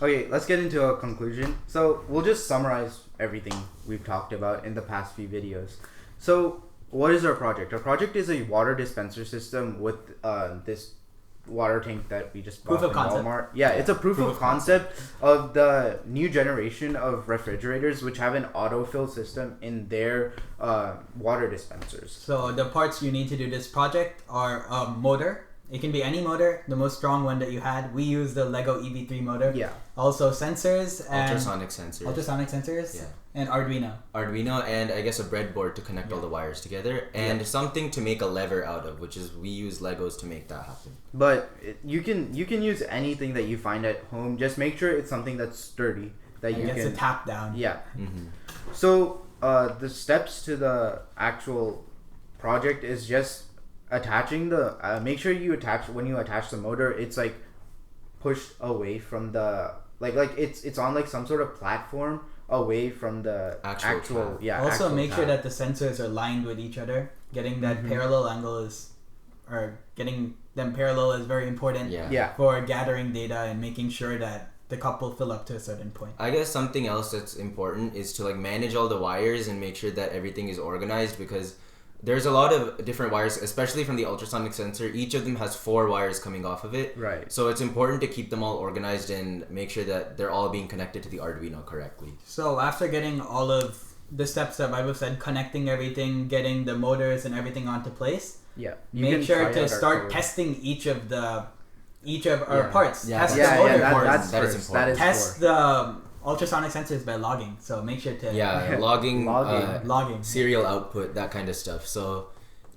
Okay, let's get into a conclusion. So we'll just summarize everything we've talked about in the past few videos. So what is our project? Our project is a water dispenser system with this water tank that we just bought Proof of from concept. Walmart. Yeah, it's a proof of concept of the new generation of refrigerators which have an autofill system in their water dispensers. So the parts you need to do this project are a motor. It can be any motor, the most strong one that you had. We use the Lego EV3 motor. Yeah. Also sensors and Ultrasonic sensors. Yeah. And Arduino. Arduino and I guess a breadboard to connect all the wires together, and something to make a lever out of, which is we use Legos to make that happen. But you can use anything that you find at home. Just make sure it's something that's sturdy that you gets can a tap down. Yeah. Mm-hmm. So the steps to the actual project is just attaching the make sure you attach when you attach the motor, it's like pushed away from the like it's on like some sort of platform away from the actual Also actual make sure tap. that the sensors are lined with each other. Getting that parallel angle getting them parallel is very important for gathering data and making sure that the couple fill up to a certain point. I guess something else that's important is to like manage all the wires and make sure that everything is organized, because there's a lot of different wires, especially from the ultrasonic sensor. Each of them has 4 wires coming off of it. Right. So it's important to keep them all organized and make sure that they're all being connected to the Arduino correctly. So after getting all of the steps that Bible said, connecting everything, getting the motors and everything onto place, make sure to start testing each of our parts. Yeah, Test the motor parts. That is important. Test the ultrasonic sensors by logging. So make sure to logging serial output, that kind of stuff. So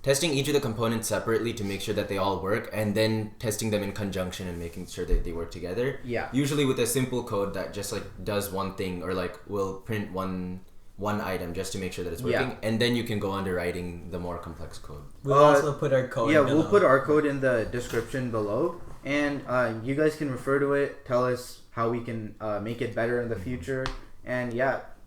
testing each of the components separately to make sure that they all work, and then testing them in conjunction and making sure that they work together. Yeah. Usually with a simple code that just like does one thing, or like will print one item just to make sure that it's working, and then you can go on to writing the more complex code. We'll also put our code below. We'll put our code in the description below, and you guys can refer to it, tell us how we can make it better in the future, and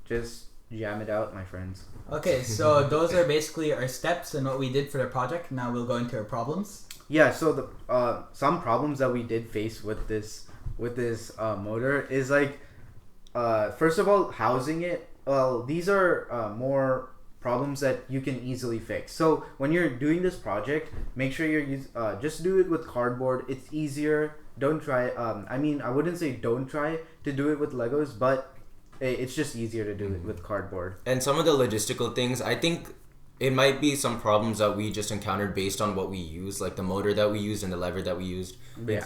just jam it out, my friends. Okay, so those are basically our steps and what we did for the project. Now we'll go into our problems. Yeah, so the some problems that we did face with this motor is like first of all, housing it. Well, these are more problems that you can easily fix. So when you're doing this project, make sure you're just do it with cardboard. It's easier. Don't try. I wouldn't say don't try to do it with Legos, but it's just easier to do it with cardboard. And some of the logistical things, I think it might be some problems that we just encountered based on what we used, like the motor that we used and the lever that we used,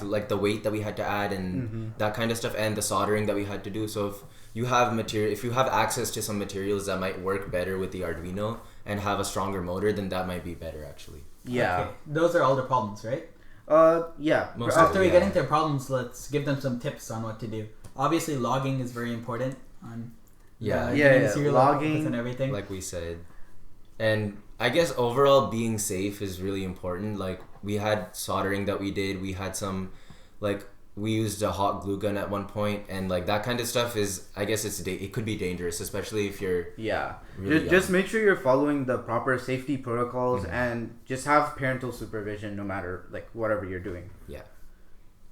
like the weight that we had to add and that kind of stuff, and the soldering that we had to do. So if you have access to some materials that might work better with the Arduino and have a stronger motor, then that might be better actually. Yeah. Okay. Those are all the problems, right? Yeah. After we get into problems, let's give them some tips on what to do. Obviously, logging is very important on logging and everything. Like we said. And I guess overall being safe is really important. Like we had soldering that we did. We had some, like we used a hot glue gun at one point, and like that kind of stuff is, I guess it could be dangerous, especially if you're really just make sure you're following the proper safety protocols and just have parental supervision no matter like whatever you're doing.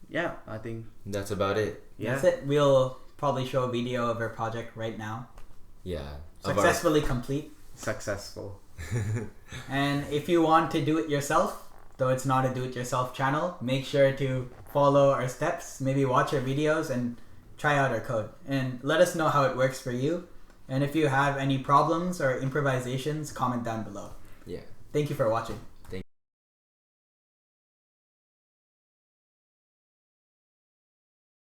Yeah, I think that's about it. That's it. We'll probably show a video of our project right now. Successfully complete. Successful. And if you want to do it yourself, though it's not a do-it-yourself channel, make sure to follow our steps, maybe watch our videos and try out our code, and let us know how it works for you. And if you have any problems or improvisations, comment down below. Thank you for watching.